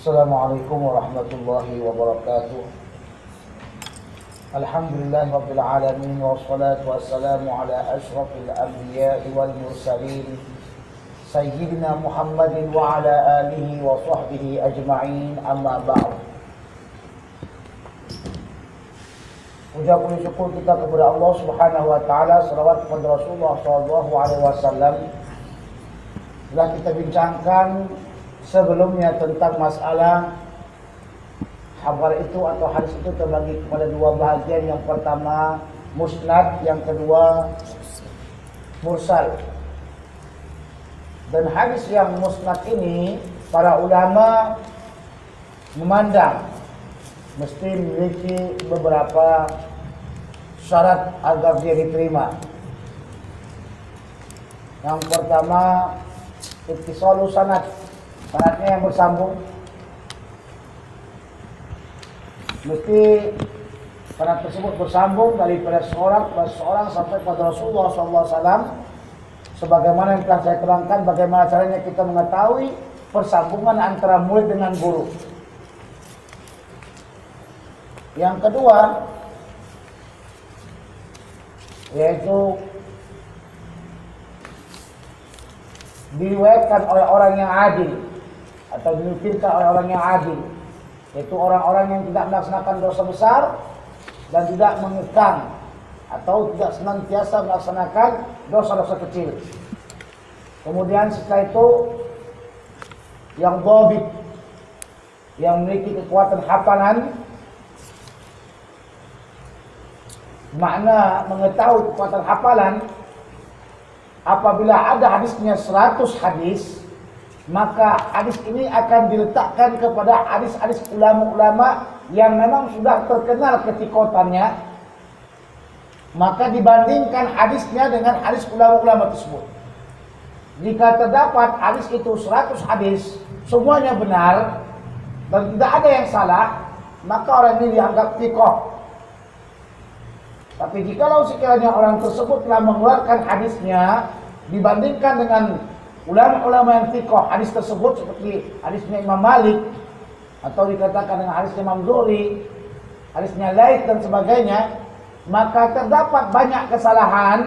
Assalamualaikum warahmatullahi wabarakatuh. Alhamdulillah rabbil alamin wassalatu wassalamu ala asyrafil anbiya'i wal mursalin sayyidina Muhammadin wa ala alihi wa sahbihi ajma'in, amma ba'd. Puja puji syukur kita kepada Allah Subhanahu wa taala, selawat kepada Rasulullah sallallahu alaihi wasallam. Telah kita bincangkan sebelumnya tentang masalah khabar itu atau hadis itu terbagi kepada dua bahagian. Yang pertama musnad, yang kedua mursal. Dan hadis yang musnad ini para ulama memandang mesti memiliki beberapa syarat agar dia diterima. Yang pertama ittisalu sanad, sanadnya yang bersambung. Mesti sanad tersebut bersambung daripada seorang sampai pada Rasulullah SAW. Sebagaimana yang telah saya terangkan, bagaimana caranya kita mengetahui persambungan antara murid dengan guru. Yang kedua yaitu diriwayatkan oleh orang yang adil atau dinukilkan oleh orang yang adil, yaitu orang-orang yang tidak melaksanakan dosa besar dan tidak mengekang atau tidak senantiasa melaksanakan dosa-dosa kecil. Kemudian setelah itu yang dhabit, yang memiliki kekuatan hafalan, makna mengetahui kekuatan hafalan. Apabila ada hadisnya 100 hadis, maka hadis ini akan diletakkan kepada hadis-hadis ulama-ulama yang memang sudah terkenal ketikotannya, maka dibandingkan hadisnya dengan hadis ulama-ulama tersebut. Jika terdapat hadis itu 100 hadis, semuanya benar dan tidak ada yang salah, maka orang ini dianggap thiqah. Tapi jikalau sekiranya orang tersebut telah mengeluarkan hadisnya dibandingkan dengan ulama-ulama yang thiqah hadis tersebut, seperti hadisnya Imam Malik atau dikatakan dengan hadisnya Imam Zuhri, hadisnya Laits dan sebagainya, maka terdapat banyak kesalahan,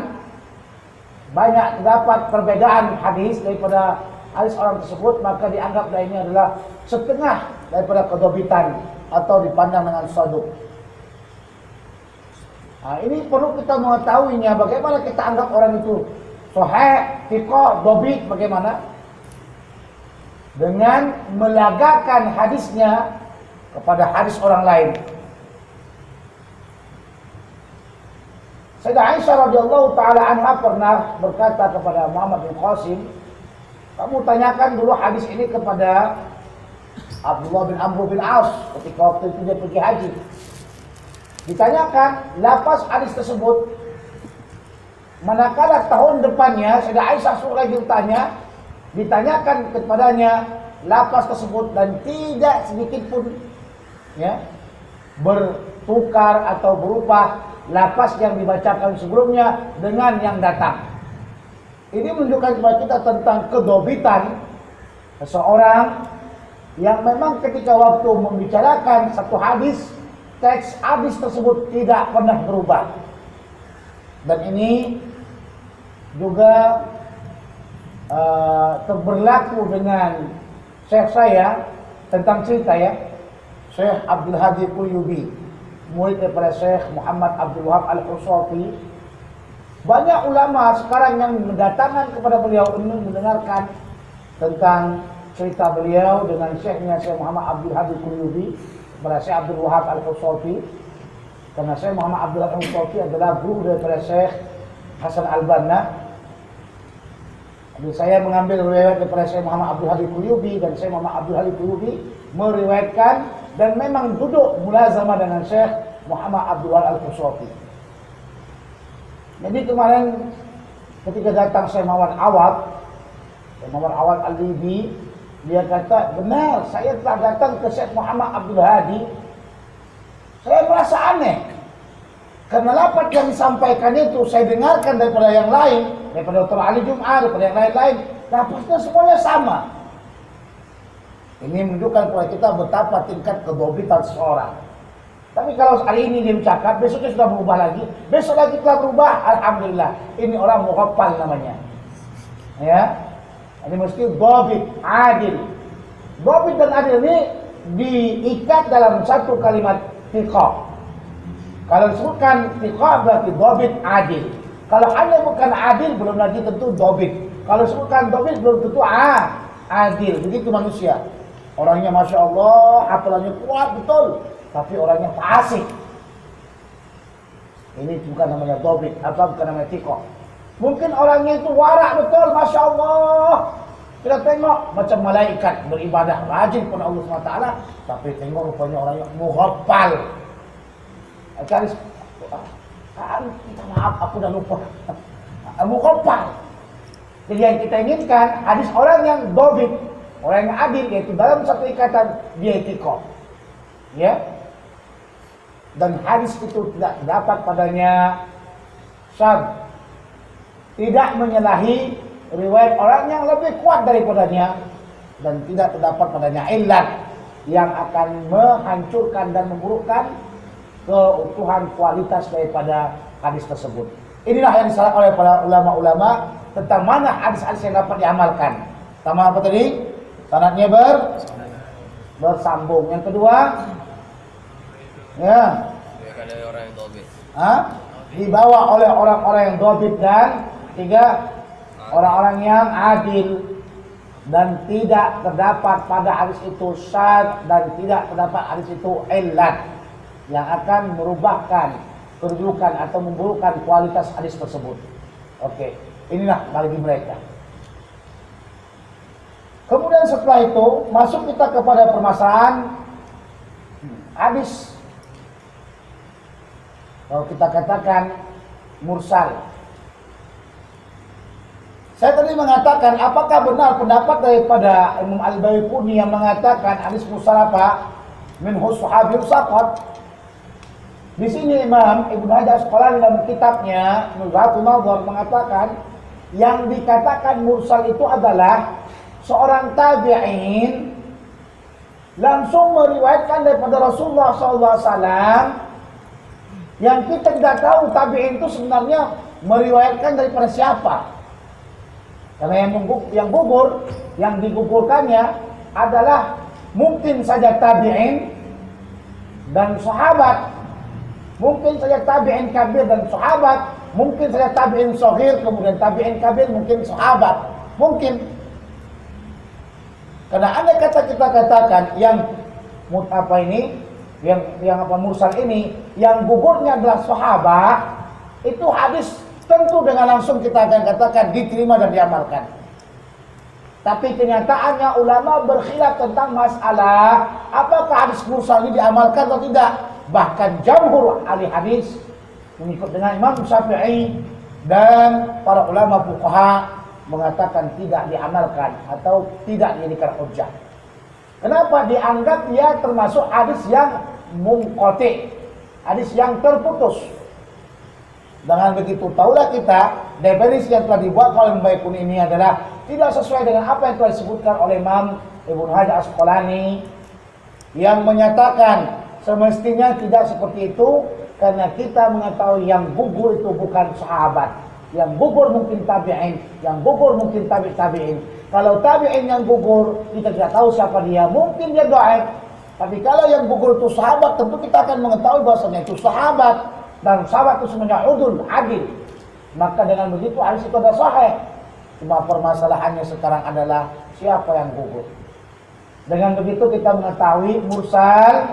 banyak terdapat perbedaan hadis daripada hadis orang tersebut, maka dianggap ini adalah setengah daripada kedobitan atau dipandang dengan saduq. Nah, ini perlu kita mengetahuinya. Bagaimana kita anggap orang itu sahih, thiqah, dhabit, bagaimana? Dengan melagakan hadisnya kepada hadis orang lain. Sayyidah Aisyah radhiyallahu taala anha pernah berkata kepada Muhammad bin Qasim, kamu tanyakan dulu hadis ini kepada Abdullah bin Amr bin As ketika waktu itu dia pergi haji. Ditanyakan lafaz hadis tersebut, manakala tahun depannya Sayyidah Aisyah suruh lagi bertanya, ditanyakan kepadanya lafaz tersebut dan tidak sedikit pun bertukar atau berubah lafaz yang dibacakan sebelumnya dengan yang datang. Ini menunjukkan kepada kita tentang kedobitan seseorang yang memang ketika waktu membicarakan satu hadis, teks hadis tersebut tidak pernah berubah. Dan ini juga berlaku dengan syekh saya tentang cerita Syekh Abdul Hadi Quyubi, murid daripada Syekh Muhammad Abdul Wahab Al-Husafi. Banyak ulama sekarang yang mendatangkan kepada beliau ini mendengarkan tentang cerita beliau dengan syekhnya Syekh Muhammad Abdul Hadi Quyubi kepada Syekh Abdul Wahab Al-Husafi. Karena Syekh Muhammad Abdul Al-Sofi adalah guru daripada Syekh Hasan Al-Banna. Jadi saya mengambil riwayat daripada Syekh Muhammad Abdul Hadi Quyubi, dan Syekh Muhammad Abdul Hadi Quyubi meriwayatkan dan memang duduk mulazamah dengan Syekh Muhammad Abdul Al-Sofi. Jadi kemarin ketika datang Syekh Muhammad Awad Al-Libi, dia kata, benar, saya telah datang ke Syekh Muhammad Abdul Hadi. Saya merasa aneh, karena lapat yang disampaikan itu saya dengarkan daripada yang lain, daripada Dr. Ali Jum'ah, daripada yang lain-lain, lapatnya semuanya sama. Ini menunjukkan kepada kita betapa tingkat kedobitan seseorang. Tapi kalau hari ini dia bercakap, besoknya sudah berubah lagi, besok lagi telah berubah, alhamdulillah. Ini orang muhaffal namanya. Ya, ini mesti dobit, adil. Dobit dan adil ini diikat dalam satu kalimat thiqah. Kalau disebutkan thiqah berarti dobit, adil. Kalau anda bukan adil, belum lagi tentu dobit. Kalau disebutkan dobit, belum tentu adil. Begitu manusia. Orangnya Masya Allah, hafalannya kuat, betul. Tapi orangnya fasik. Ini bukan namanya dobit, bukan namanya thiqah. Mungkin orangnya itu warak betul, Masya Allah. Kita tengok macam malaikat beribadah, rajin kepada Allah SWT. Tapi tengok rupanya orangnya muhaffal. Garis, maaf, aku dah lupa. Muhaffal. Jadi yang kita inginkan, hadis orang yang dobit, orang yang adil, yaitu dalam satu ikatan, dia thiqah. Ya. Dan hadis itu tidak dapat padanya syadz, tidak menyalahi riwayat orang yang lebih kuat daripadanya, dan tidak terdapat padanya illat yang akan menghancurkan dan memburukkan keutuhan kualitas daripada hadis tersebut. Inilah yang disalah oleh para ulama-ulama tentang mana hadis-hadis yang dapat diamalkan. Pertama apa tadi? Sanadnya bersambung. Yang kedua, ya, dibawa oleh orang-orang yang dobit, dan tiga, orang-orang yang adil, dan tidak terdapat pada hadis itu syadz, dan tidak terdapat hadis itu illat yang akan merubahkan kedudukan atau memburukkan kualitas hadis tersebut. Oke, inilah bagi mereka. Kemudian setelah itu masuk kita kepada permasalahan hadis, kalau kita katakan mursal. Saya tadi mengatakan, apakah benar pendapat daripada Imam Al-Baiquni yang mengatakan hadis mursal apa? Minhu sahabi saqat. Di sini Imam Ibnu Hajar Asqalani dalam kitabnya Nuzhatun Nadhar mengatakan, yang dikatakan mursal itu adalah seorang tabi'in langsung meriwayatkan daripada Rasulullah SAW, yang kita tidak tahu tabi'in itu sebenarnya meriwayatkan daripada siapa. Karena yang gugur, yang digugurkannya adalah mungkin saja tabi'in dan sahabat, mungkin saja tabi'in kabir dan sahabat, mungkin saja tabi'in shaghir, kemudian tabi'in kabir, mungkin sahabat, mungkin. Karena andai kata kita katakan yang mursal ini, yang gugurnya adalah sahabat, itu hadis tentu dengan langsung kita akan katakan diterima dan diamalkan. Tapi kenyataannya ulama berkhilaf tentang masalah apakah hadis mursal ini diamalkan atau tidak. Bahkan jamhur ahli hadis mengikut dengan Imam Syafi'i dan para ulama fuqaha mengatakan tidak diamalkan atau tidak dijadikan hujjah. Kenapa? Dianggap dia termasuk hadis yang munqati, hadis yang terputus. Dengan begitu tahulah kita definisi yang telah dibuat oleh Al-Baiquni ini adalah tidak sesuai dengan apa yang telah disebutkan oleh Imam Ibnu Hajar Asqalani, yang menyatakan semestinya tidak seperti itu, karena kita mengetahui yang gugur itu bukan sahabat, yang gugur mungkin tabi'in, yang gugur mungkin tabi'in. Kalau tabi'in yang gugur, kita tidak tahu siapa dia, mungkin dia dhaif. Tapi kalau yang gugur itu sahabat, tentu kita akan mengetahui bahwasanya itu sahabat, dan sahabat itu semuanya udul, adil. Maka dengan begitu hadis itu ada sahih. Cuma permasalahannya sekarang adalah siapa yang gugur. Dengan begitu kita mengetahui mursal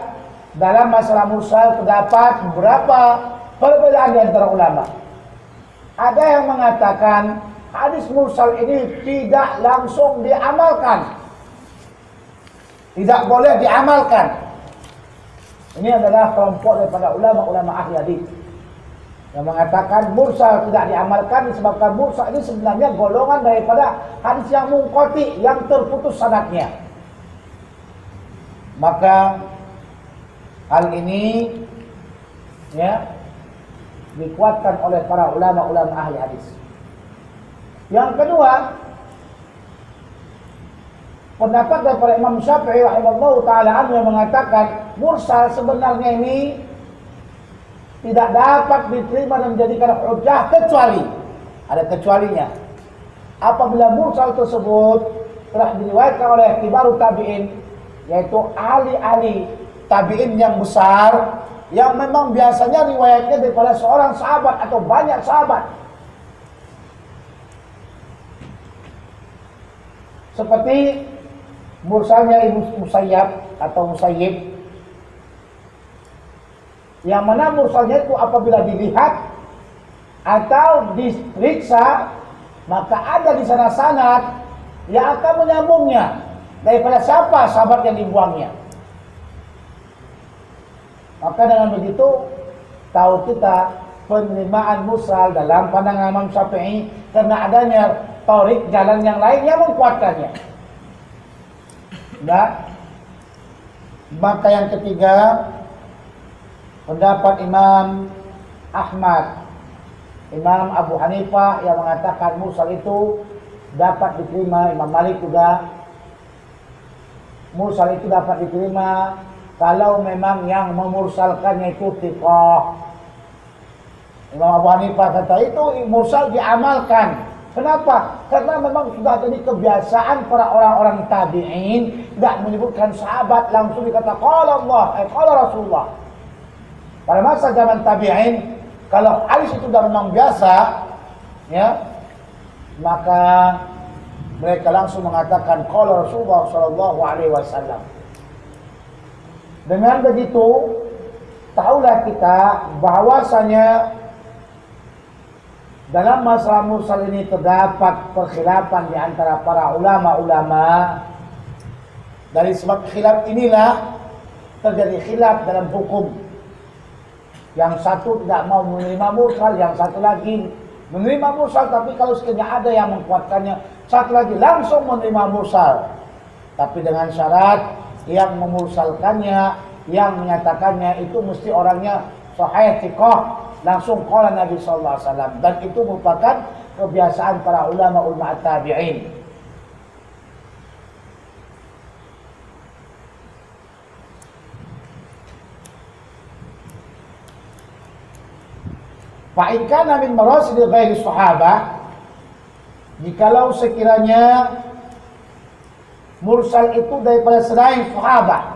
dalam masalah mursal terdapat beberapa perbedaan di antara ulama. Ada yang mengatakan hadis mursal ini tidak langsung diamalkan, tidak boleh diamalkan. Ini adalah kelompok daripada ulama-ulama ahli hadis yang mengatakan mursal tidak diamalkan disebabkan mursal ini sebenarnya golongan daripada hadis yang munqati, yang terputus sanadnya. Maka hal ini ya dikuatkan oleh para ulama-ulama ahli hadis. Yang kedua, pendapat daripada Imam Syafi'i rahimahullah taala anhu yang mengatakan mursal sebenarnya ini tidak dapat diterima dan menjadikan hujjah kecuali ada kecualinya. Apabila mursal tersebut telah diriwayatkan oleh kibarut tabi'in, yaitu ahli-ahli tabi'in yang besar, yang memang biasanya riwayatnya daripada seorang sahabat atau banyak sahabat. Seperti mursalnya Ibnu Musayyab atau Musayyib, yang mana mursalnya itu apabila dilihat atau diperiksa, maka ada di sana sanad yang akan menyambungnya daripada siapa sahabat yang dibuangnya. Maka dengan begitu tahu kita penerimaan mursal dalam pandangan Imam Syafi'i karena adanya tarik jalan yang lain yang menguatkannya. Nah, maka yang ketiga pendapat Imam Ahmad, Imam Abu Hanifah yang mengatakan mursal itu dapat diterima. Imam Malik juga mursal itu dapat diterima kalau memang yang memursalkannya itu thiqah. Imam Abu Hanifah kata itu mursal diamalkan. Kenapa? Karena memang sudah jadi kebiasaan para orang-orang tabi'in tidak menyebutkan sahabat, langsung dikata qala Allah, qala Rasulullah. Pada masa zaman tabi'in, kalau hadis itu sudah memang biasa, ya, maka mereka langsung mengatakan qala Rasulullah sallallahu alaihi wasallam. Dengan begitu, tahulah kita bahwasanya dalam masalah mursal ini terdapat perkhilafan di antara para ulama-ulama. Dari sebab khilaf inilah terjadi khilaf dalam hukum. Yang satu tidak mau menerima mursal, yang satu lagi menerima mursal, tapi kalau sekiranya ada yang menguatkannya, satu lagi langsung menerima mursal. Tapi dengan syarat yang memursalkannya, yang menyatakannya itu mesti orangnya sahih thiqah, langsung qala Nabi sallallahu alaihi wasallam, dan itu merupakan kebiasaan para ulama tabi'in. Fa in kana min marasid ghairi sahabah, jikalau sekiranya mursal itu daripada selain sahabat.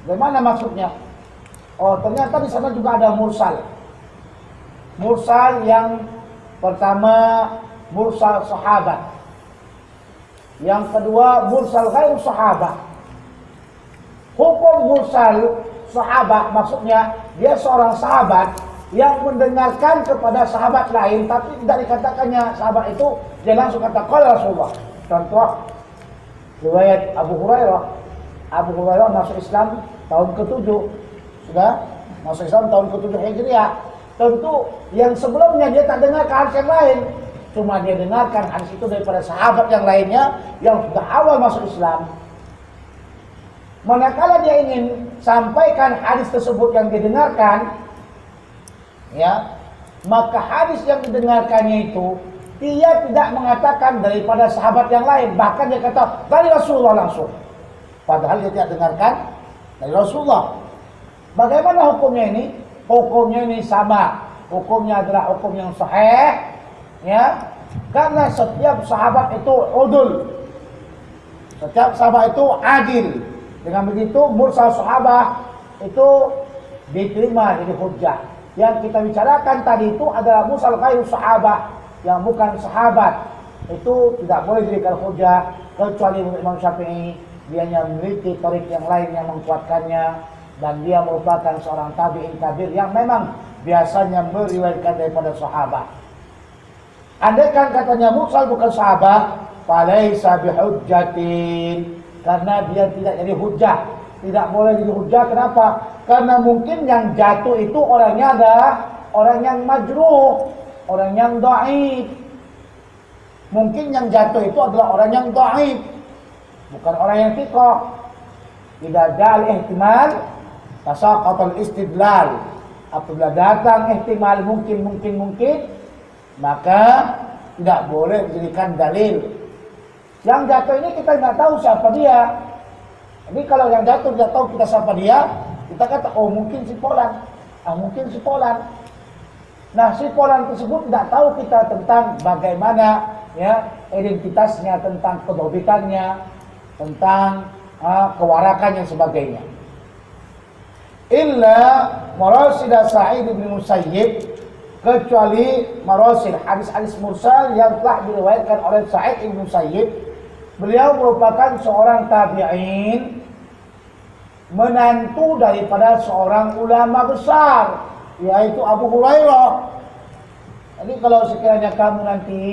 Bagaimana maksudnya? Oh, ternyata di sana juga ada mursal. Mursal yang pertama mursal sahabat. Yang kedua mursal ghairu sahabat. Hukum mursal sahabat maksudnya dia seorang sahabat yang mendengarkan kepada sahabat lain, tapi tidak dikatakannya sahabat itu dia langsung kata qala Rasulullah. Contoh riwayat Abu Hurairah. Abu Hurairah masuk Islam tahun ke-7, sudah masuk Islam tahun ke-7 Hijriah. Tentu yang sebelumnya dia tak dengar hadis yang lain, cuma dia dengarkan hadis itu daripada sahabat yang lainnya yang sudah awal masuk Islam. Manakala dia ingin sampaikan hadis tersebut yang didengarkan, ya, maka hadis yang didengarkannya itu dia tidak mengatakan daripada sahabat yang lain, bahkan dia kata dari Rasulullah langsung, padahal dia tidak dengarkan dari Rasulullah. Bagaimana hukumnya ini? Hukumnya ini sama. Hukumnya adalah hukum yang sahih, ya, karena setiap sahabat itu udul, setiap sahabat itu adil. Dengan begitu mursal sahabat itu diterima jadi hujjah. Yang kita bicarakan tadi itu adalah mursal ghairu sahabat, yang bukan sahabat, itu tidak boleh dijadikan hujjah kecuali Imam Syafi'i dia memiliki tarik yang lain yang menguatkannya. dan dia merupakan seorang tabi'in kabir yang memang biasanya meriwayatkan daripada sahabat. Andaikan katanya mursal bukan sahabat, falaisa bihujjatin, karena dia tidak jadi hujjah, tidak boleh jadi hujjah. Kenapa? Karena mungkin yang jatuh itu orangnya adalah orang yang majruh, orang yang dhaif. Mungkin yang jatuh itu adalah orang yang dhaif, bukan orang yang thiqah. Tidak ada ihtimal tasaqatul istidlal. Apabila datang ihtimal mungkin, maka tidak boleh dijadikan dalil. Yang jatuh ini kita nggak tahu siapa dia. Jadi kalau yang jatuh tidak tahu kita siapa dia, kita kata oh mungkin si Polan, mungkin si Polan. Nah si Polan tersebut tidak tahu kita tentang bagaimana ya identitasnya, tentang kedobitannya, tentang kewarakannya sebagainya. Illa marasid Sa'id bin Musayyib, kecuali marasid hadis-hadis mursal yang telah diriwayatkan oleh Sa'id bin Musayyib. Beliau merupakan seorang tabi'in, menantu daripada seorang ulama besar, yaitu Abu Hurairah. Jadi kalau sekiranya kamu nanti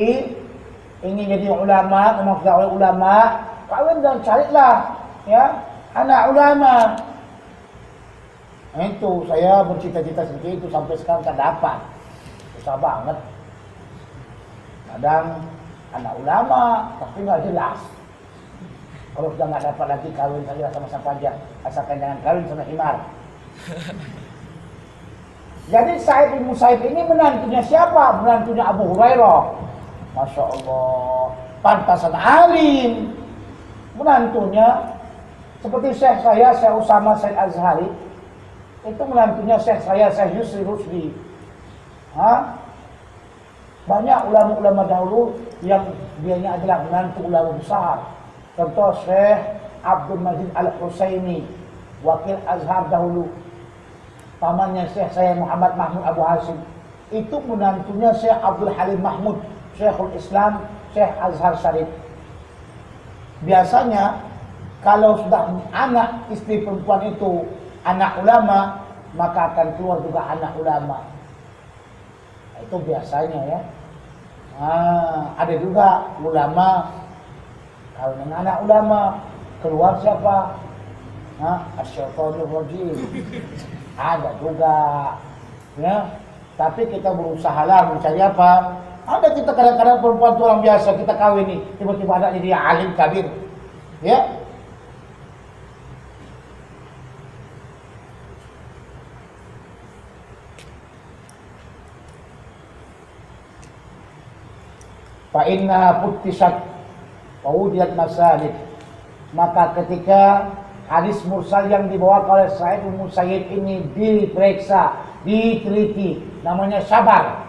ingin jadi ulama, memaksa oleh ulama, kawin dan carilah ya anak ulama. Nah, itu saya bercita-cita seperti itu sampai sekarang tak dapat. Susah banget. Kadang anak ulama tapi nggak jelas. Kalau sudah nggak dapat lagi kawin saja sama siapa aja, asalkan jangan kawin sama himar. Jadi Sa'id bin Musayyib ini menantunya siapa? Menantunya Abu Hurairah. Masya Allah, pantasan alim. Menantunya seperti Syekh saya, Syekh Usama Syekh Azhari, itu menantunya Syekh saya, Syekh Yusri Rusdi. Banyak ulama-ulama dahulu yang dianya adalah menantu ulama besar. Contoh Syekh Abdul Majid Al-Husaini, wakil Azhar dahulu. Pamannya Syekh saya Muhammad Mahmud Abu Hasim, itu menantunya Syekh Abdul Halim Mahmud, Syekhul Islam, Syekh Azhar Syarif. Biasanya kalau sudah anak istri perempuan itu anak ulama, maka akan keluar juga anak ulama. Nah, itu biasanya ya. Ada juga ulama kawin dengan anak ulama, keluar siapa? Asy-syaitonir rajim. Ada juga ya. Tapi kita berusahalah mencari apa? Ada kita kadang-kadang perempuan itu orang biasa kita kawin nih, tiba-tiba anaknya dia alim kabir. Ya. Fa innaha futtisat wa wudiyat masalib. Maka ketika hadis mursal yang dibawa oleh Sa'id bin Musayyib ini diperiksa, diteliti, namanya sabar.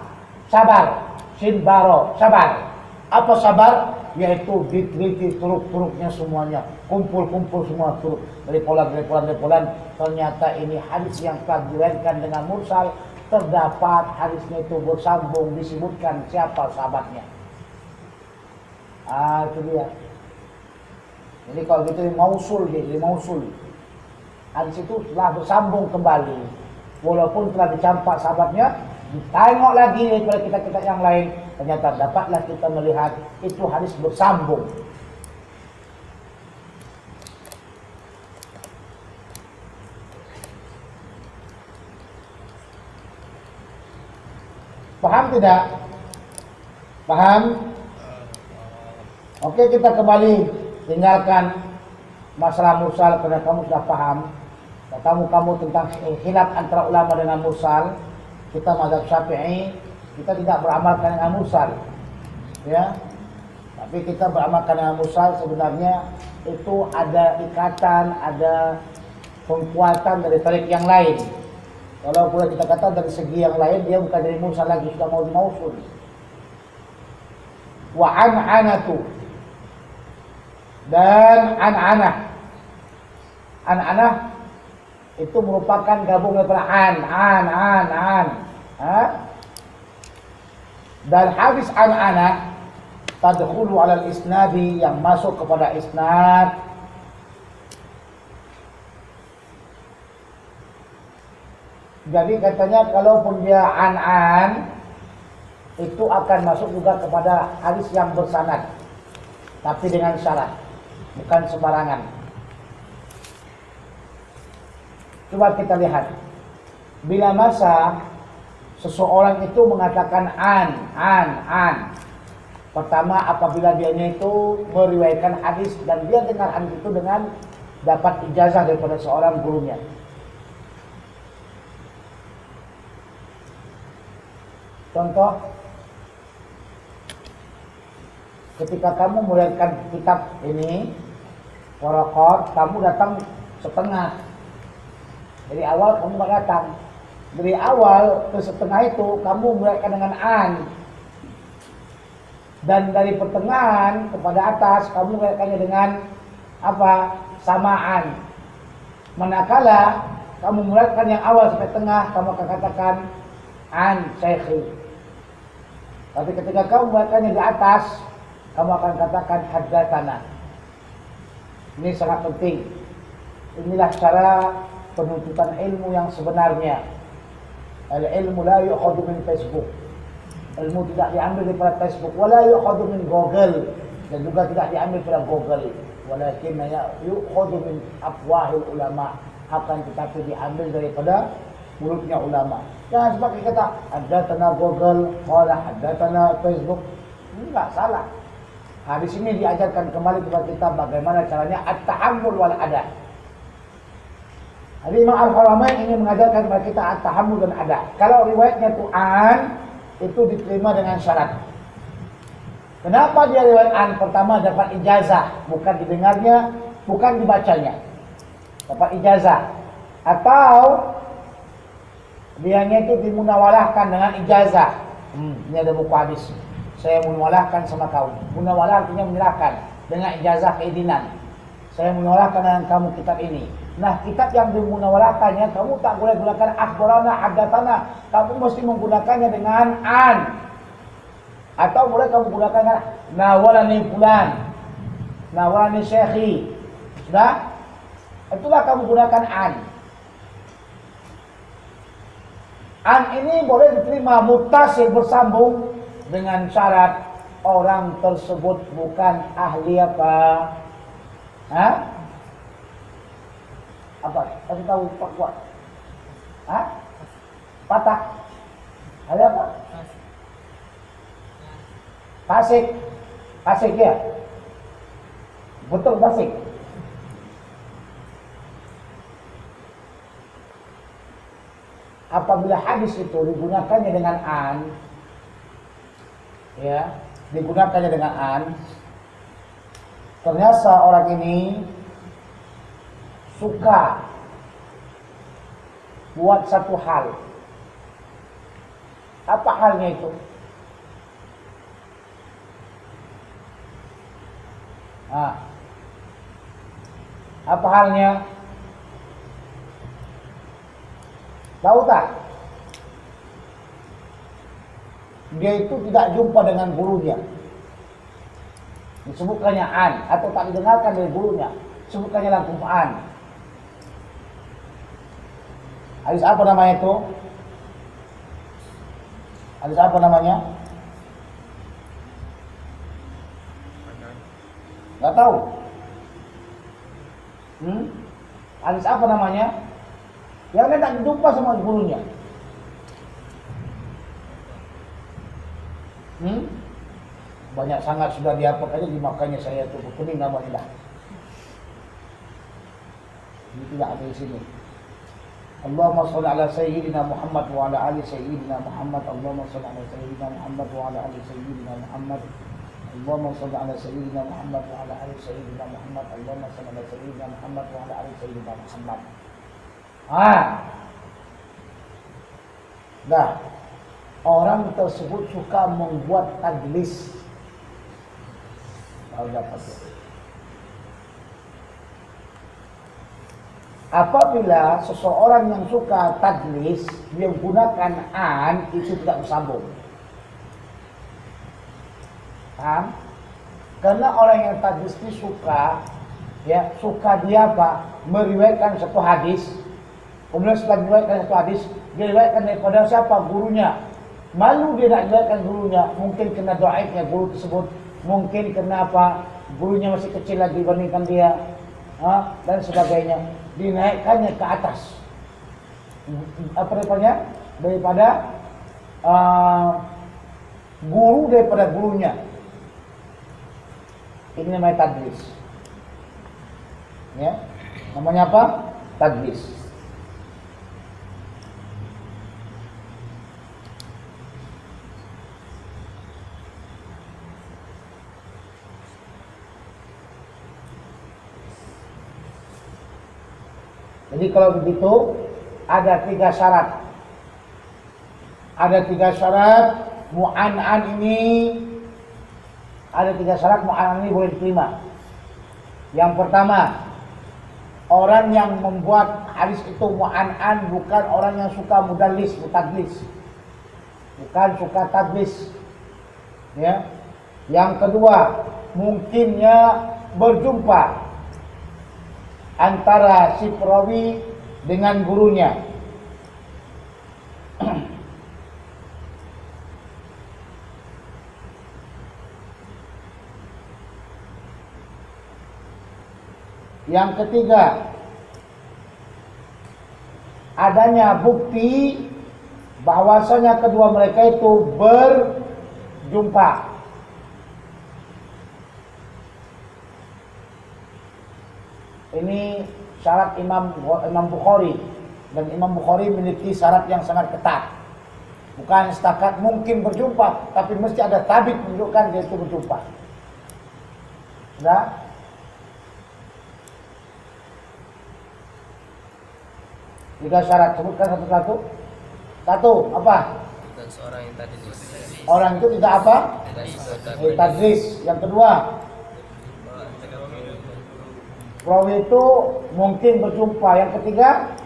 Sin baro, sabar. Apa sabar? Yaitu diteliti turuk-turuknya semuanya, kumpul semua turuk dari polan. Ternyata ini hadis yang telah diriwayatkan dengan mursal, terdapat hadisnya itu bersambung, disebutkan siapa sahabatnya. Itu dia. Jadi kalau gitu jadi mausul. Hadis itu telah bersambung kembali, walaupun telah dicampak sahabatnya. Tengok lagi daripada kita yang lain, ternyata dapatlah kita melihat itu hadis bersambung. Paham tidak? Paham? Oke, kita kembali tinggalkan masalah mursal karena kamu sudah paham. Kamu tentang khilaf antara ulama dengan mursal. Kita mazhab Syafi'i, kita tidak beramalkan dengan mursal, ya. Tapi kita beramalkan dengan mursal sebenarnya itu ada ikatan, ada penguatan dari tarik yang lain. Kalau boleh kita kata dari segi yang lain, dia bukan dari mursal lagi, sudah mau mausul. Wa an'anatu, dan an'anah itu merupakan gabung daripada an. Dan hadis an'anah tadkhulu 'ala al-isnadi, yang masuk kepada isnad. Jadi katanya kalaupun dia an itu akan masuk juga kepada hadis yang bersanad, tapi dengan syarat, bukan sembarangan. Coba kita lihat, bila masa seseorang itu mengatakan an. Pertama, apabila dianya itu meriwayatkan hadis dan dia dengar hadis itu dengan dapat ijazah daripada seorang gurunya. Contoh, ketika kamu melihatkan kitab ini, Waraqat, kamu datang setengah. Dari awal kamu nggak datang. Dari awal ke setengah itu kamu melihatkan dengan an. Dan dari pertengahan kepada atas kamu melihatkannya dengan apa? Samaan. Manakala kamu melihatkan yang awal sampai tengah, kamu akan katakan an syekhi. Tapi ketika kamu melihatkannya di atas, kamu akan katakan haddatsana. Ini sangat penting. Inilah cara penuntutan ilmu yang sebenarnya. Al-ilmu la yu'khadhu min Facebook. Ilmu tidak diambil daripada Facebook, wala yu'khadhu min Google, dan juga tidak diambil daripada Google, walakin yu'khadhu min afwahil ulama, akan tetapi diambil daripada mulutnya ulama. Jangan sebab kita kata haddatsana Google, wala haddatsana Facebook. Enggak, salah. Di sini diajarkan kembali kepada kita bagaimana caranya at-tahammul wal ada. Jadi Imam Al-Haramain ini mengajarkan kepada kita at-tahammul dan ada. Kalau riwayatnya itu an, itu diterima dengan syarat. Kenapa dia riwayat an? Pertama, dapat ijazah, bukan didengarnya, bukan dibacanya. Dapat ijazah. Atau dianya itu dimunawalahkan dengan ijazah. Ini ada buku hadis. Saya munawalahkan sama kau. Munawalah artinya menyerahkan dengan ijazah keizinan. Saya munawalahkan dengan kamu kitab ini. Nah, kitab yang dimunawalahkannya kamu tak boleh gunakan akhbarana, haddatsana. Kamu mesti menggunakannya dengan an. Atau boleh kamu gunakan nawalani fulan, nawalani syekhi. Sudah? Itulah kamu gunakan an. An ini boleh diterima muttasil bersambung dengan syarat orang tersebut bukan ahli apa? Apa? Kasih tahu Pak Kuat. Patah. Ada apa? Pasik. Pasik ya? Betul pasik. Apabila hadis itu digunakannya dengan an, ya, digunakannya dengan an, ternyata orang ini suka buat satu hal. Apa halnya itu? Apa halnya? Tahu tak? Dia itu tidak jumpa dengan gurunya. Disebutkannya an, atau tak didengarkan dari gurunya. Disebutkannya langsung an. Hadis apa namanya itu? Hadis apa namanya? Gak tahu. Hadis apa namanya? Yang dia tak jumpa sama gurunya. Banyak sangat sudah diapakannya, dimakannya saya tuh kuning namanya dah. Ini tidak ada di sini. Allahumma shalli ala sayyidina Muhammad wa ala ali sayyidina Muhammad. Allahumma shalli ala sayyidina Muhammad wa ala ali sayyidina Muhammad. Allahumma shalli ala sayyidina Muhammad wa ala ali sayyidina Muhammad. Allahumma shalli ala sayyidina Muhammad wa ala ali sayyidina Muhammad. Dah. Orang tersebut suka membuat tadlis. Tahu dapat. Apabila seseorang yang suka tadlis, dia menggunakan an, itu tidak bersambung. Paham? Karena orang yang tadlis ini suka dia apa? Meriwayatkan satu hadis, Kemudian setelah diriwayatkan satu hadis, diriwayatkan daripada siapa? Gurunya. Malu dia nak diriwayatkan gurunya, mungkin kena dhaifnya guru tersebut, mungkin kena apa? Gurunya masih kecil lagi dibandingkan dia, dan sebagainya. Dinaikkannya ke atas. Apa namanya? Daripada guru daripada gurunya. Ini namanya tadlis. Ya, namanya apa? Tadlis. Jadi kalau begitu ada 3 syarat. Ada 3 syarat mu'an'an ini. Ada 3 syarat mu'an'an ini boleh diterima. Yang pertama, orang yang membuat hadis itu mu'an'an bukan orang yang suka mudallis, mutadlis. Bukan suka tadlis. Ya. Yang kedua, mungkinnya berjumpa antara si perawi dengan gurunya. Yang ketiga, adanya bukti bahwasanya kedua mereka itu berjumpa. Ini syarat Imam Bukhari, dan Imam Bukhari memiliki syarat yang sangat ketat. Bukan setakat mungkin berjumpa, tapi mesti ada tabik menunjukkan dia itu berjumpa. Sudah? Tiga syarat, sebutkan satu-satu. Satu, apa? Bukan seorang yang tadlis. Orang itu tidak apa? Tadlis. Yang kedua, perawi itu mungkin berjumpa. Yang ketiga,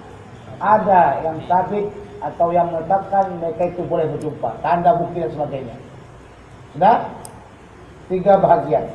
ada yang sabit atau yang menetapkan mereka itu boleh berjumpa, tanda bukti dan sebagainya. Sudah? 3 bahagian.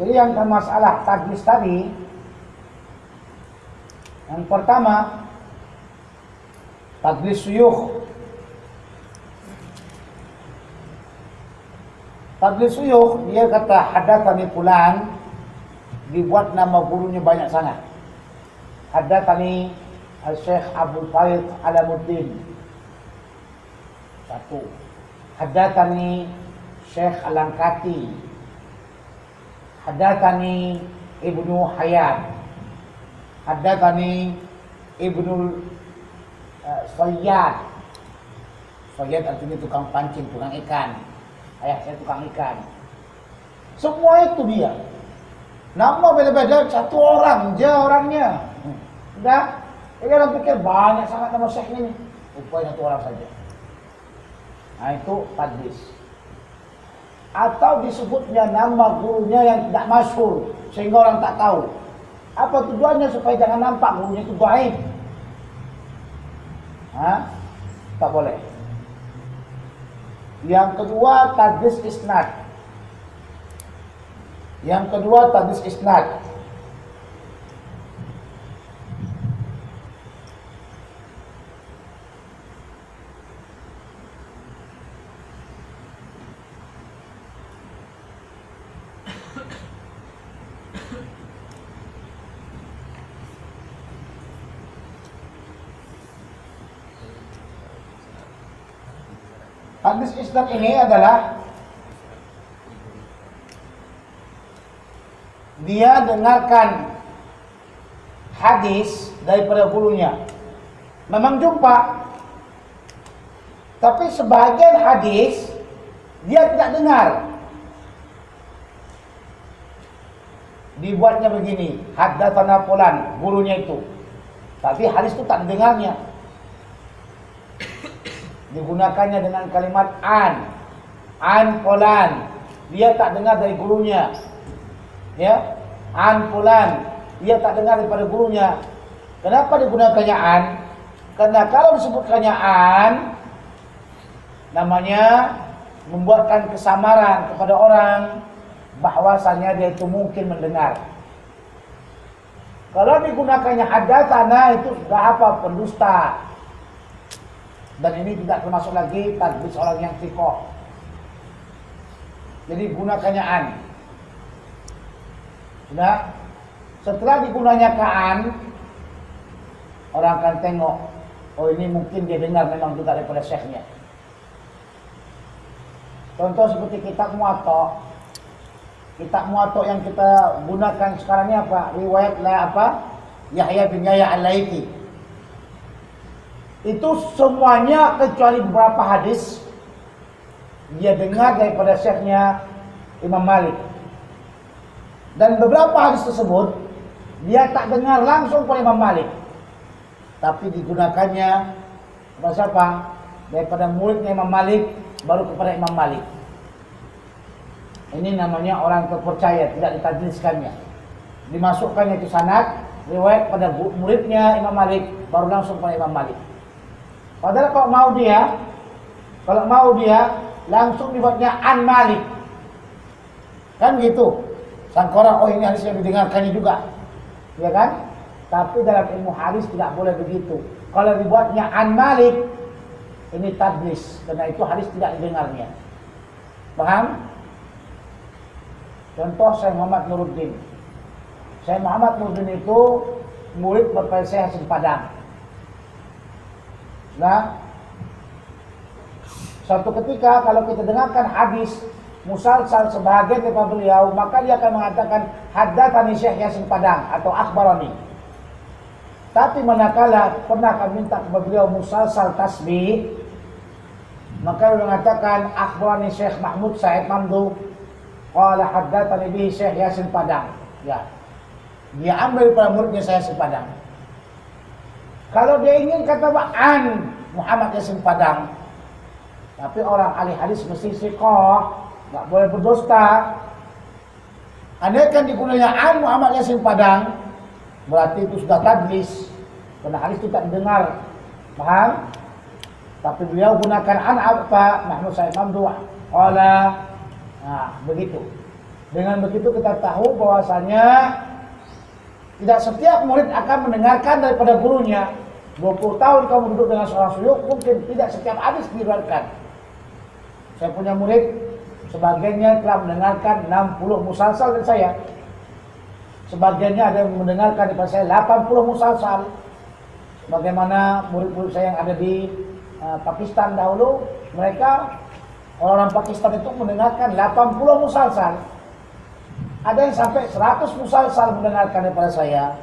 Jadi yang masalah tadlis tadi, yang pertama tadlis syuyukh. Tadlis syuyukh, dia kata hadatsani fulan, dibuat nama gurunya banyak sangat. Hadatsani Al-Syekh Abdul Faid Alamuddin. 1. Hadatsani Syekh Al-Angkati. Hadatsani Ibnu Hayyan. Hadatsani Ibnu Sayyad. Sayyad artinya tukang pancing, tukang ikan. Ayah saya tukang ikan. Semua itu dia. Nama beda-beda, satu orang aja orangnya. Udah, orang pikir banyak sangat nama syekh ini. Rupanya satu orang saja. Nah itu tadlis. Atau disebutnya nama gurunya yang tidak masyhur sehingga orang tak tahu. Apa tujuannya? Supaya jangan nampak gurunya itu dhaif. Tak boleh. Yang kedua tadlis isnad. Yang kedua tadlis isnad. Hadis isnad ini adalah dia dengarkan hadis daripada gurunya. Memang jumpa, tapi sebagian hadis dia tidak dengar. dibuatnya begini, haddatsana fulan, gurunya itu. Tapi hadis itu tak dengarnya. Digunakannya dengan kalimat an fulan. Dia tak dengar dari gurunya. Ya, an fulan. Dia tak dengar daripada gurunya. Kenapa digunakannya an? Karena kalau disebutkannya an, namanya membuatkan kesamaran kepada orang bahwasanya dia itu mungkin mendengar. Kalau digunakannya haddatsana itu sudah apa? Pendusta. Dan ini tidak termasuk lagi tadlis orang yang thiqah. Jadi gunakannya an. Sudah. Setelah digunakannya an, orang akan tengok, oh ini mungkin dia dengar memang juga daripada syekhnya. Contoh seperti kitab Muwatta. Kitab Muwatta yang kita gunakan sekarang ini apa? Riwayat Yahya bin Yahya Al-Laitsi. Itu semuanya kecuali beberapa hadis dia dengar daripada syekhnya Imam Malik. Dan beberapa hadis tersebut dia tak dengar langsung pada Imam Malik, tapi digunakannya kepada siapa? Daripada muridnya Imam Malik baru kepada Imam Malik. Ini namanya orang terpercaya, tidak ditadliskannya. Dimasukkannya ke sanad riwayat pada muridnya Imam Malik baru langsung pada Imam Malik. Padahal kalau mau dia langsung dibuatnya an Malik. Kan gitu. Sangka orang, oh ini hadis yang didengarkannya juga. Ya kan? Tapi dalam ilmu hadis tidak boleh begitu. Kalau dibuatnya an Malik, ini tadlis, karena itu hadis tidak didengarnya. Paham? Contoh Syekh Muhammad Nuruddin. Syekh Muhammad Nuruddin itu murid daripada Syekh Hasim Padang. Nah, suatu ketika kalau kita dengarkan hadis musalsal sebahagian daripada beliau, maka dia akan mengatakan haddatsani Syekh Yasin Padang atau akhbarani. Tapi manakala pernah kami minta kepada beliau musalsal tasbih, maka dia mengatakan akhbarani Syekh Mahmud Said Mamdu qala haddatsani bihi Syekh Yasin Padang. Ya. Dia ambil daripada muridnya Syekh Yasin Padang. Kalau dia ingin kata an Muhammad Yasin Padang, tapi orang ahli hadis mesti siqah, nggak boleh berdusta. Andaikan digunakan an Muhammad Yasin Padang, berarti itu sudah tadlis, karena hadis itu tak dengar. Paham? Tapi beliau gunakan an apa? Mahmud Said Mamdu qala. Nah, begitu. Dengan begitu kita tahu bahwasanya tidak setiap murid akan mendengarkan daripada gurunya. 20 tahun kamu duduk dengan seorang syuyukh, mungkin tidak setiap hadis diriwayatkan. Saya punya murid, sebagiannya telah mendengarkan 60 musalsal dari saya. Sebagiannya ada yang mendengarkan daripada saya 80 musalsal. Bagaimana murid-murid saya yang ada di Pakistan dahulu, mereka orang-orang Pakistan itu mendengarkan 80 musalsal. Ada yang sampai 100 musalsal mendengarkan daripada saya.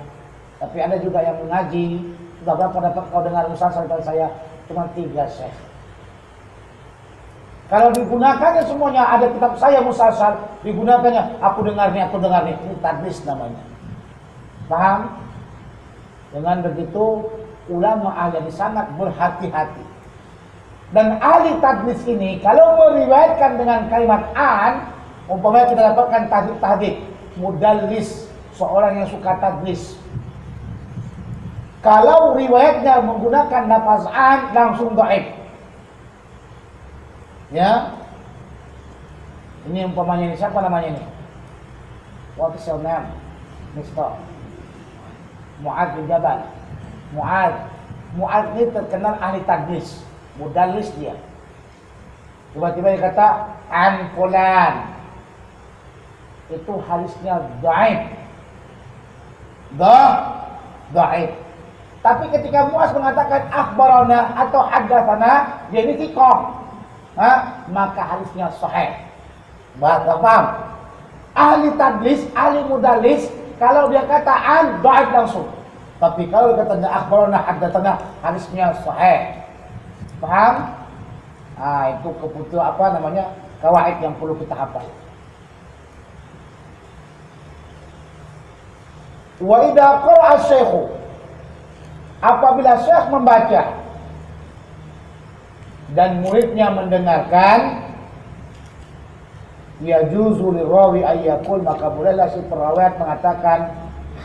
Tapi ada juga yang mengaji, sudah berapa dapat kau dengar musalsal daripada saya? Cuma 3 syekh. Kalau digunakannya semuanya, ada kitab saya musalsal, digunakannya aku dengar nih, ini tadlis namanya. Paham? Dengan begitu ulama ahli sanad berhati-hati. Dan ahli tadlis ini kalau meriwayatkan dengan kalimat an, umpamanya kita dapatkan tahdid, mudallis, seorang yang suka tadlis. Kalau riwayatnya menggunakan lafaz an, langsung dhaif. Ya. Ini umpamanya ini, siapa namanya ini? What is your name? Mr. Mu'adz bin Jabal. Mu'adz ini terkenal ahli tadlis, mudallis dia. Tiba-tiba dia kata an fulan. Itu hadisnya dhaif. Dhaif. Tapi ketika Mu'adz mengatakan akhbarana atau haddatsana, dia ini thiqah. Maka hadisnya sahih. Paham? Ahli tadlis, ahli mudallis, kalau dia kata an, dhaif langsung. Tapi kalau dia kata akhbarana haddatsana, hadisnya sahih. Paham? Itu kebutuhan kawaid yang perlu kita hafal. Wa idza qara'a asy-syaikhu, apabila syekh membaca dan muridnya mendengarkan, yajuzu lirawi ayyakul, maka bolehlah si perawi mengatakan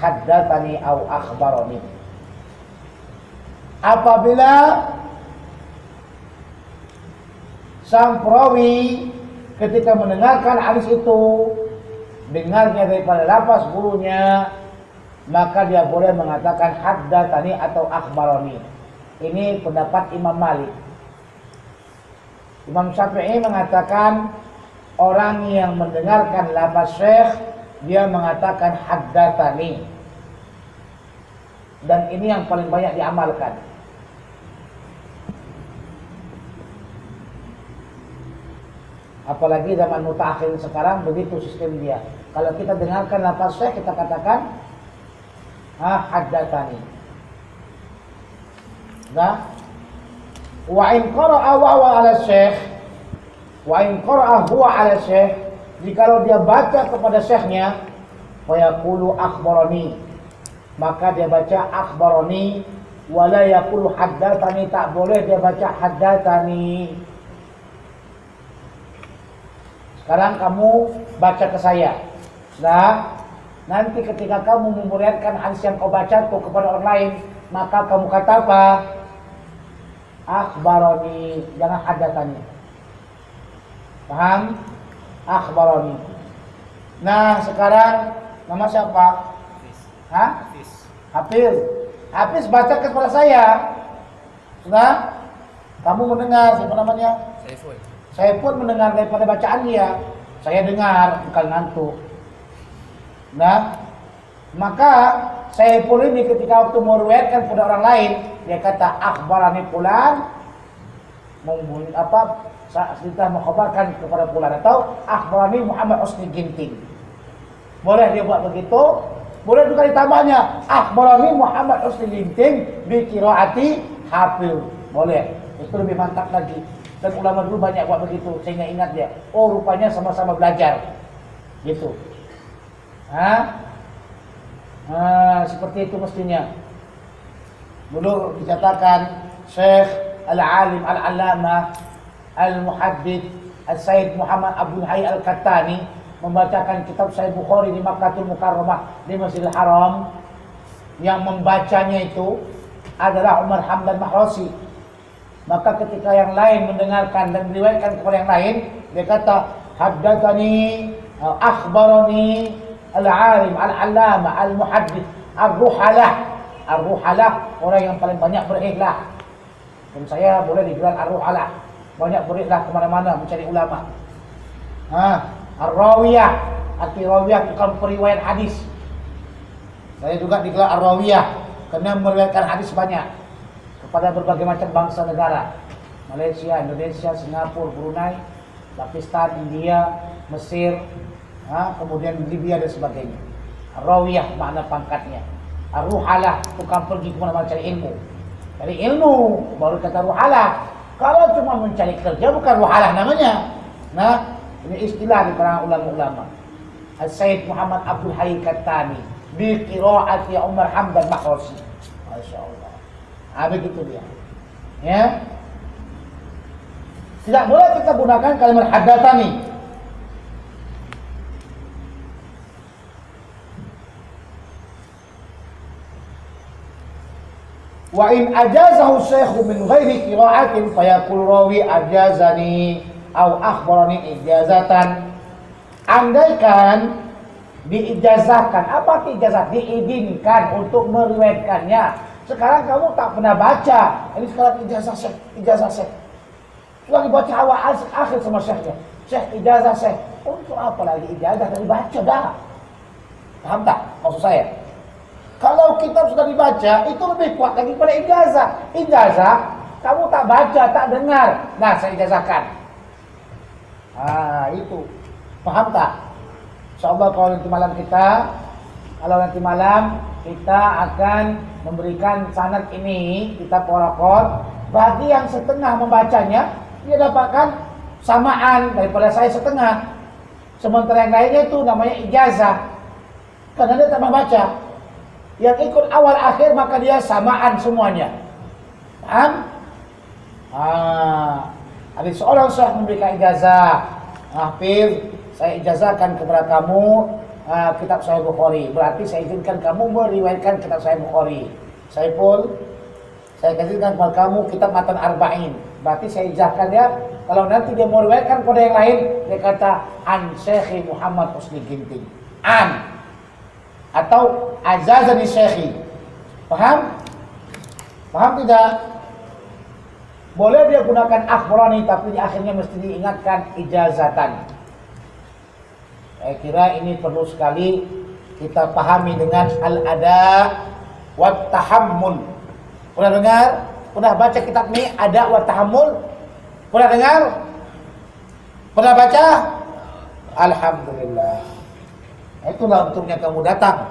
haddatsani au akhbarani. Apabila sang perawi ketika mendengarkan hadis itu dengarnya daripada lafaz gurunya, maka dia boleh mengatakan haddatsani atau akhbarani. Ini pendapat Imam Malik. Imam Syafi'i mengatakan orang yang mendengarkan lafaz syekh dia mengatakan haddatsani. Dan ini yang paling banyak diamalkan. Apalagi zaman mutaakhir sekarang begitu sistem dia. Kalau kita dengarkan lafaz syekh kita katakan haddatsani. Nah, wa in qara'a huwa 'ala syekh, wa in qara'a huwa 'ala syekh, jikalau dia baca kepada syekhnya, fa yaqulu akhbarani, maka dia baca akhbarani, wa la yaqulu haddatsani, tak boleh dia baca haddatsani. Sekarang kamu baca ke saya. Nah, nanti ketika kamu memuriatkan hadis yang kau baca tuh kepada orang lain, maka kamu kata apa? Akhbarani, jangan haddatsani. Paham? Akhbarani. Nah, sekarang nama siapa? Hafiz. Hafiz baca kepada saya. Sudah? Kamu mendengar siapa namanya? Saya pun mendengar daripada bacaan dia. Saya dengar, bukan ngantuk. Nah, maka saya pun ini ketika waktu meriwayatkan kepada orang lain, dia kata akhbarani fulan, kita mengkhabarkan kepada fulan, atau akhbarani Muhammad Husni Ginting. Boleh dia buat begitu. Boleh juga ditambahnya akhbarani Muhammad Husni Ginting bi qiraati Hafiz. Boleh. Itu lebih mantap lagi. Dan ulama dulu banyak buat begitu, sehingga ingat dia. Oh, rupanya sama-sama belajar. Gitu. Seperti itu mestinya. Dulu dikatakan Syekh Al-Alim Al-Allamah Al-Muhaddits Al-Sayyid Muhammad Abdul Hayy Al-Kattani membacakan kitab Sahih Bukhari di Makkahul Mukarramah di Masjidil Haram. Yang membacanya itu adalah Umar Hamdan Mahrosi. Maka ketika yang lain mendengarkan dan meriwayatkan kepada yang lain, dia kata haddatsani akhbarani al-alim al-allama al-muhaddits ar-ruhalah. Ar-ruhalah orang yang paling banyak berihlah. Dan saya boleh digelar ar-ruhalah, banyak berihlah kemana-mana mencari ulama. Ar-rawiyah, arti rawiyah bukan periwayat hadis. Saya juga digelar ar-rawiyah karena meriwayatkan hadis banyak kepada berbagai macam bangsa negara. Malaysia, Indonesia, Singapura, Brunei, Pakistan, India, Mesir, kemudian Libya dan sebagainya. Ar-rawiyah makna pangkatnya. Ar-ruhalah bukan pergi kemana-mana cari ilmu. Cari ilmu baru kata ruhalah. Kalau cuma mencari kerja bukan ruhalah namanya. Nah, ini istilah di kalangan ulama-ulama. Al-Sayyid Muhammad Abdul Hayy Kattani bi qiraati Umar Hamdan Mahrosi. Masyaallah. Begitu dia. Ya. Tidak boleh kita gunakan kalimat haddatsani. Wa in ajazahu syekhu min ghairi qira'atin fayaqul rawi ajazani au akhbarani ijazatan. Andaikan diijazahkan, apa ijazah? Diizinkan untuk meriwayatkannya. Sekarang kamu tak pernah baca. Ini sekarang ijazah syekh, ijazah syekh. Sudah dibaca awal akhir sama syekhnya. Syekh, ijazah syekh. Untuk apa lagi ijazah? Dari baca dah. Paham tak maksud saya? Kalau kitab sudah dibaca, itu lebih kuat lagi pada ijazah. Ijazah, kamu tak baca, tak dengar. Nah, saya ijazahkan. Itu. Paham tak? Insyaallah kalau nanti malam kita akan memberikan sanad ini, kitab Waraqat. Bagi yang setengah membacanya, dia dapatkan samaan daripada saya setengah. Sementara yang lainnya itu namanya ijazah, karena dia tak membaca. Yang ikut awal akhir maka dia samaan semuanya. Paham? Ada seorang syekh memberikan ijazah. Hafiz, saya ijazahkan kepada kamu kitab Sahih Bukhari. Berarti saya izinkan kamu meriwayatkan kitab Sahih Bukhari. Saya izinkan kepada kamu kitab Matan Arba'in. Berarti saya ijazahkan dia. Kalau nanti dia mau riwayatkan kepada yang lain, dia kata an Syekh Muhammad Husni Ginting. An atau ajazani Syekhi. Paham? Paham tidak? Boleh dia gunakan akhbarani, tapi di akhirnya mesti diingatkan ijazatan. Saya kira ini perlu sekali kita pahami dengan al-ada wa tahammul. Pernah dengar? Pernah baca kitab ini ada wa tahammul? Pernah dengar? Pernah baca? Alhamdulillah. Itulah untungnya kamu datang.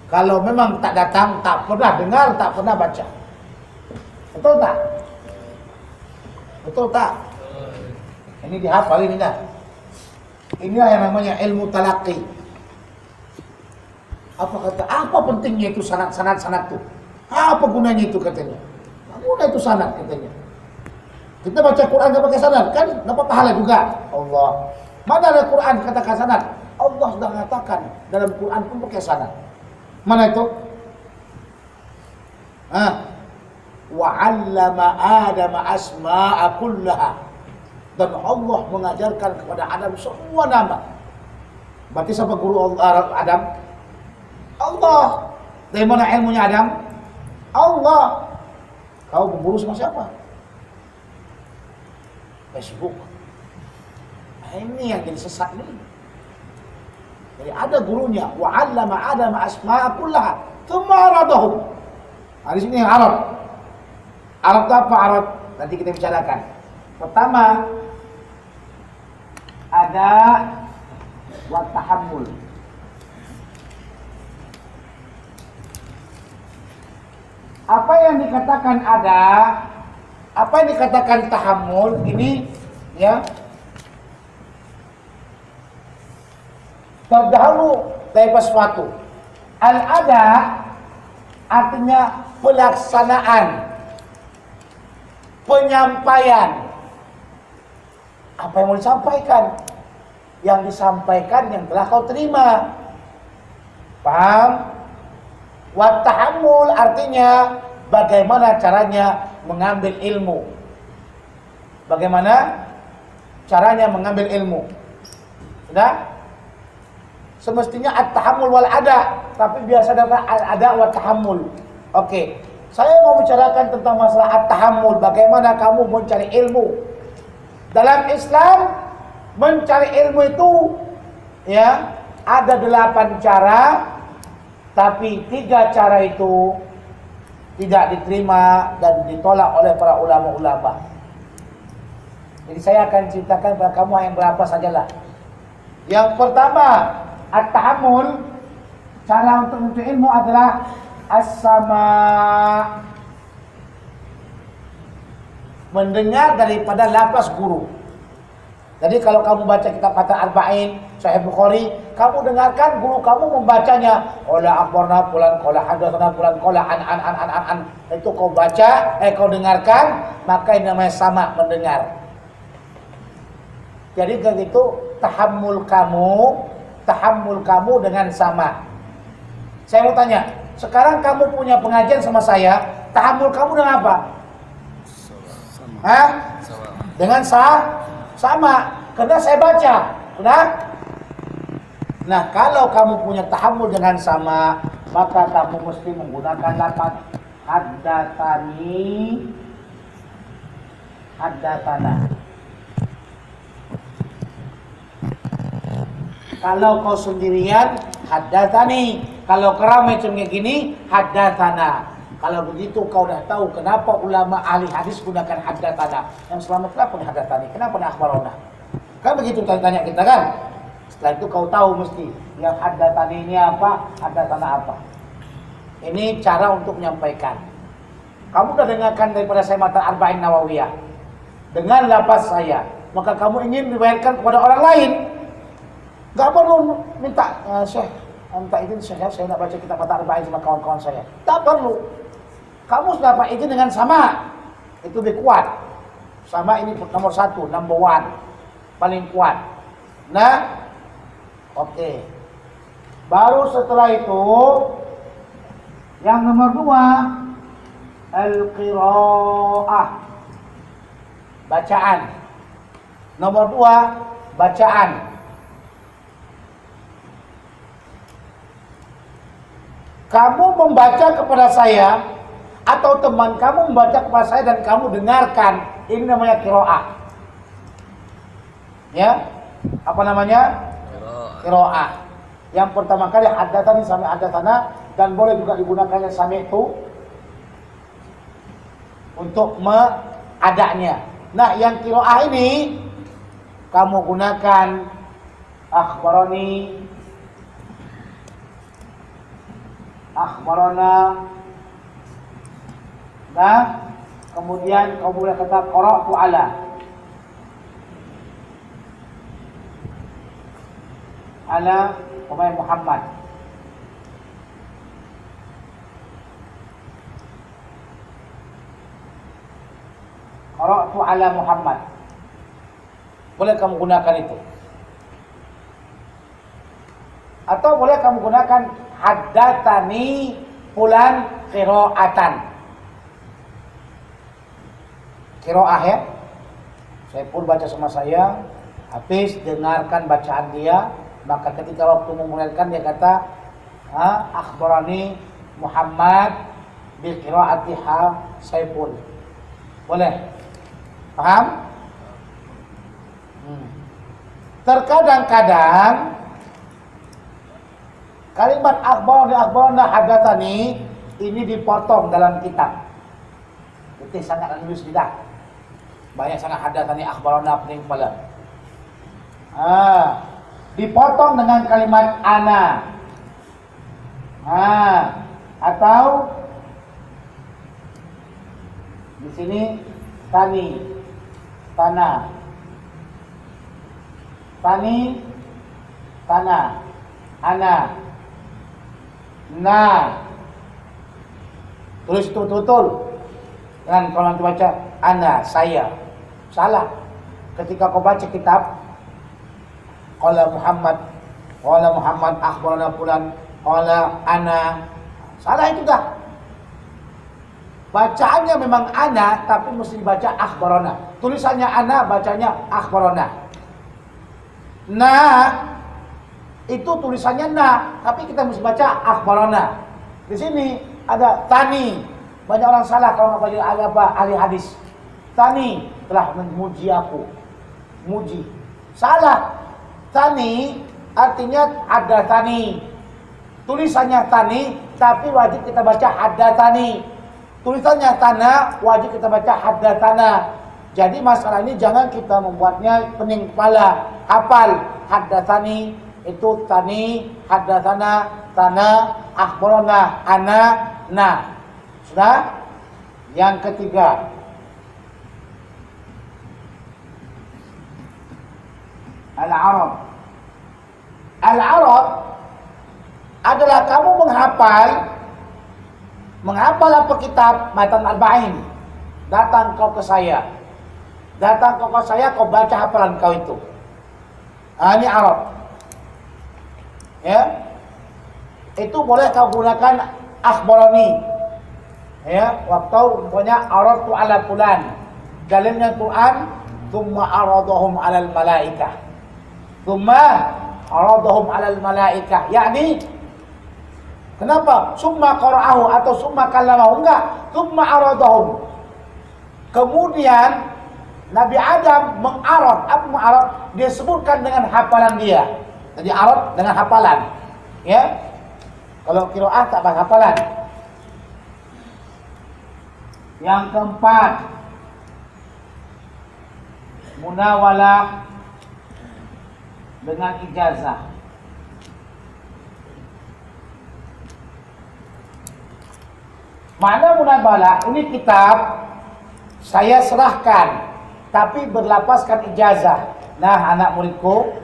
Kalau memang tak datang, tak pernah dengar, tak pernah baca. Betul tak? Betul tak? Ini dihafal ini dah. Inilah yang namanya ilmu talaqi. Apa pentingnya itu sanad itu? Apa gunanya itu katanya? Apa guna itu sanad katanya? Kita baca Quran enggak pakai sanad kan dapat pahala juga. Allah. Mana ada Quran katakan sanad? Allah sudah mengatakan dalam Quran pun pakai sanad. Mana itu? Wa 'allama Adama asma'a kullaha. Dan Allah mengajarkan kepada Adam semua nama. Berarti siapa guru Adam? Allah. Dari mana ilmunya Adam? Allah. Kau berguru sama siapa? Facebook. Ini yang jadi sesat nih. Jadi ada gurunya, wa 'allama Adama asma'a kullaha, tsumma 'aradahum. Di sini yang Arab. Arab itu apa Arab? Nanti kita bicarakan. Pertama, ada wa tahammul. Apa yang dikatakan ada, apa yang dikatakan tahammul ini ya terdahulu dari sesuatu. Al-ada artinya pelaksanaan, penyampaian. Apa yang mau disampaikan? Yang disampaikan yang telah kau terima. Paham? Wa tahammul artinya bagaimana caranya mengambil ilmu. Bagaimana caranya mengambil ilmu. Sudah? Semestinya at-tahammul wal ada, tapi biasa dapat ada wa tahammul. Oke. Saya mau bicarakan tentang masalah at-tahammul, bagaimana kamu mencari ilmu. Dalam Islam mencari ilmu itu ya ada 8 cara, tapi 3 cara itu tidak diterima dan ditolak oleh para ulama-ulama. Jadi saya akan ceritakan kepada kamu yang berapa sajalah. Yang pertama, at-tahammul, cara untuk menuntut ilmu adalah as-sama', mendengar daripada lafaz guru. Jadi kalau kamu baca kitab Matan Arba'in, Sahih Bukhari, kamu dengarkan guru kamu membacanya. Qala akhbarna fulan, qala hadatsana fulan, qala an. Itu kau baca, kau dengarkan, maka ini namanya sama, mendengar. Jadi begitu tahammul kamu dengan sama. Saya mau tanya, sekarang kamu punya pengajian sama saya, tahammul kamu dengan apa? Hah? Dengan sama. Karena saya baca. Sudah? Nah, kalau kamu punya tahammul dengan sama, maka kamu mesti menggunakan lafaz haddatsana. Kalau kau sendirian, haddatsani. Kalau keramai macam gini, haddatsana. Kalau begitu kau dah tahu kenapa ulama ahli hadis gunakan haddatsana. Yang selamat kenapa haddatsani? Kenapa akhbarana? Kan begitu tanya kita kan? Setelah itu kau tahu mesti yang haddatsani ini apa, haddatsana apa. Ini cara untuk menyampaikan. Kamu sudah dengarkan daripada saya Matan Arba'in Nawawiyah dengan lafaz saya, maka kamu ingin riwayatkan kepada orang lain. Gak perlu minta Syekh, minta izin saya nak baca kitab Arba'in sama kawan-kawan saya. Tak perlu. Kamu sudah dapat izin dengan sama. Itu lebih kuat. Sama ini nomor 1, number 1. Paling kuat. Nah, oke. Baru setelah itu, yang nomor 2, al-qira'ah. Bacaan. Nomor 2, bacaan. Kamu membaca kepada saya atau teman kamu membaca kepada saya dan kamu dengarkan, ini namanya qiraah. Ya, apa namanya? Qiraah. Yang pertama kali haddatsani sami haddatsana, dan boleh juga digunakannya sami itu untuk adanya. Nah, yang qiraah ini kamu gunakan akhbarani, akhbarana. Nah, kemudian kamu boleh kata qara'tu ala Muhammad. Qara'tu ala Muhammad. Boleh kamu gunakan itu. Atau boleh kamu gunakan haddatsani fulan qira'atan. Qiraah ya. Saya pun baca sama saya, habis dengarkan bacaan dia, maka ketika waktu memulaikan dia kata akhbarani Muhammad bi qiraatiha Saiful. Boleh? Paham? Terkadang-kadang kalimat akhbarana haddatsani ini dipotong dalam kitab. Itu sangat nulis tidak. Banyak sangat haddatsani akhbarana pening kepala. Dipotong dengan kalimat ana. Atau di sini tani, tanah. Tani, tanah. Ana. Nah. Tulis itu betul. Dan kalau nanti baca ana, saya. Salah. Ketika kau baca kitab qala Muhammad akhbarana fulan qala ana. Salah itu dah. Bacaannya memang ana, tapi mesti dibaca akhbarana. Tulisannya ana, bacanya akhbarana. Nah, itu tulisannya na, tapi kita mesti baca akhbarana. Di sini ada tani. Banyak orang salah kalau nggak baca ahli hadis. Tani telah memuji aku. Muji. Salah. Tani artinya ada tani. Tulisannya tani, tapi wajib kita baca haddatsani. Tulisannya tanah, wajib kita baca haddatsana. Jadi masalah ini jangan kita membuatnya pening kepala. Hafal haddatsani itu tani, haddatsana, tanah, akhbarana, ana, na. Sudah? Yang ketiga, al-arab. Al-arab adalah kamu menghafal apa kitab Matan Arba'in. Datang kau ke saya. Kau baca hafalan kau itu. Ini Arab. Ya. Itu boleh kau gunakan akhbarani. Ya, waktu punya arad tu ala fulan. Dalamnya Quran, thumma aradahum 'alal malaikah. Yakni kenapa? Summa qara'ahu atau summa kallamahu, enggak. Thumma aradahum. Kemudian Nabi Adam mengarad. Apa mengarad? Dia sebutkan dengan hafalan dia. Jadi arad dengan hafalan. Ya. Kalau qiraah tak pakai hafalan. Yang keempat, munawalah dengan ijazah. Mana munawalah? Ini kitab saya serahkan, tapi berlapaskan ijazah. Nah, anak muridku,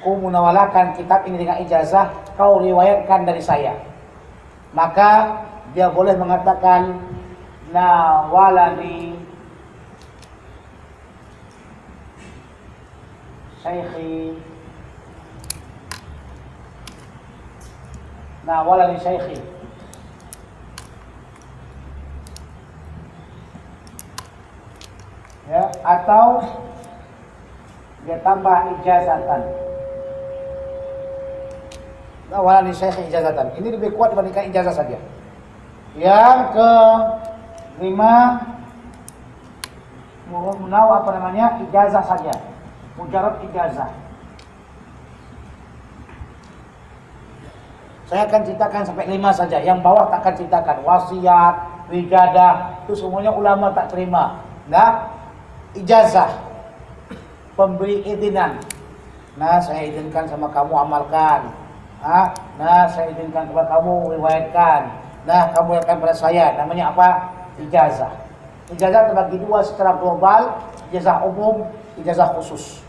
ku munawalakan kitab ini dengan ijazah, kau riwayatkan dari saya. Maka dia boleh mengatakan nawalani syaikhi, nawalani syaikhi. Ya, atau dia tambah ijazatan. Nawalani syaikhi ijazatan. Ini lebih kuat dibandingkan ijazah saja. Yang kelima, ijazah saja, mujarab ijazah. Saya akan ceritakan sampai 5 saja. Yang bawah tak akan ceritakan. Wasiat, wijadah, itu semuanya ulama tak terima. Nah, ijazah, pemberi izinan. Nah, saya izinkan sama kamu amalkan. Nah, saya izinkan kepada kamu riwayatkan. Nah, kamu akan pada saya. Namanya apa? Ijazah. Ijazah terbagi 2 secara global, ijazah umum, ijazah khusus.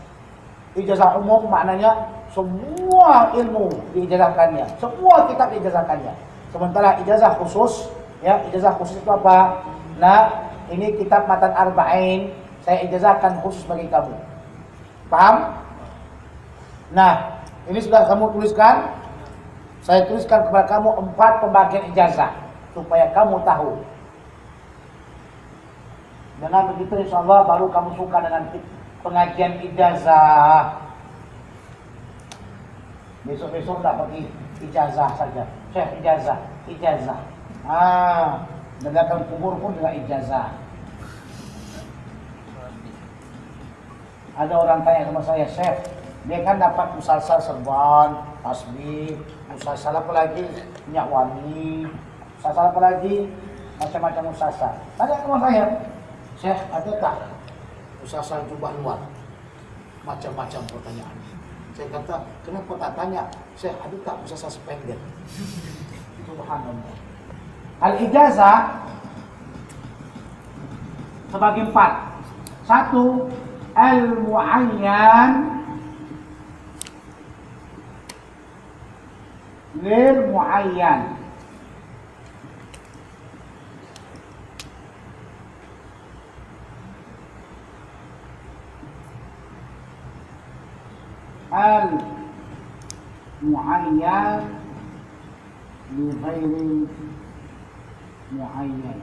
Ijazah umum maknanya semua ilmu diijazahkannya, semua kitab diijazahkannya. Sementara ijazah khusus, ya, ijazah khusus itu apa? Nah, ini kitab Matan Arba'in, saya ijazahkan khusus bagi kamu. Paham? Nah, ini sudah kamu tuliskan. Saya tuliskan kepada kamu 4 pembagian ijazah supaya kamu tahu. Dengan begitu insya Allah baru kamu suka dengan pengajian ijazah. Besok-besok tak pergi ijazah saja. Syekh ijazah, ijazah. Menegakkan kubur pun dengan ijazah. Ada orang tanya sama saya, Syekh, dia kan dapat musalsal serban, tasbih, musalsal apa lagi, minyak wangi, musalsal apa lagi, macam-macam musalsal. Tanya sama saya, Syekh, ada tak musalsal jubah luar? Macam-macam pertanyaan. Saya kata, kenapa tak tanya, Syekh, ada tak musalsal sependek? Subhanallah. Al-ijazah sebagai 4. 1. Al-mu'ayyan lil mu'ayyan. Al-mu'ayyan li ghairi mu'ayyan.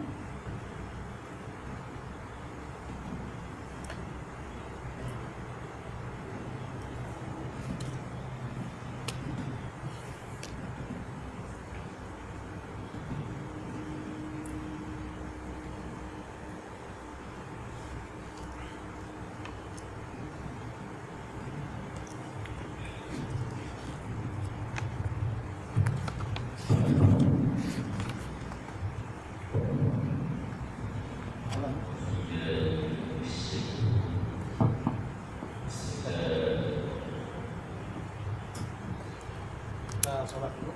Kita sholat dulu.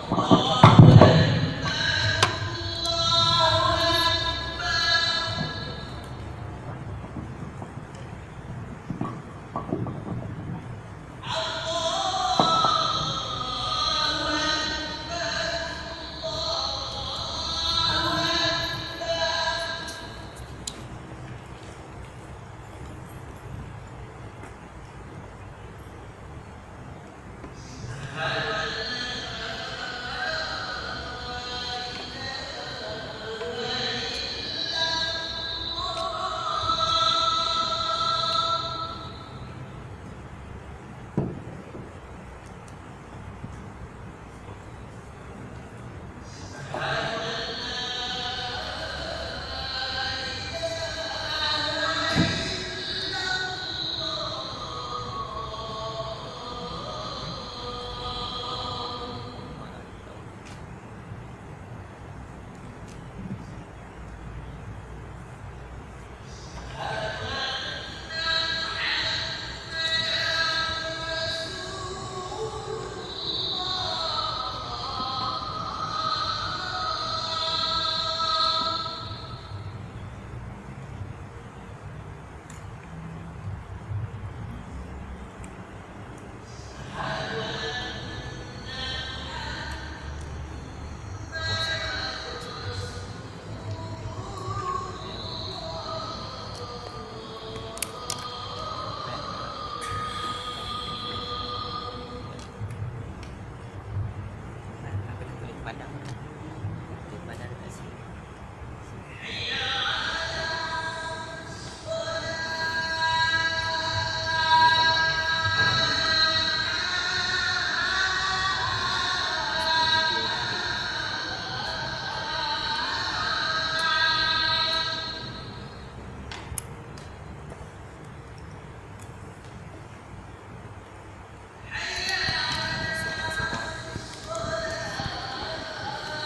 Thank you.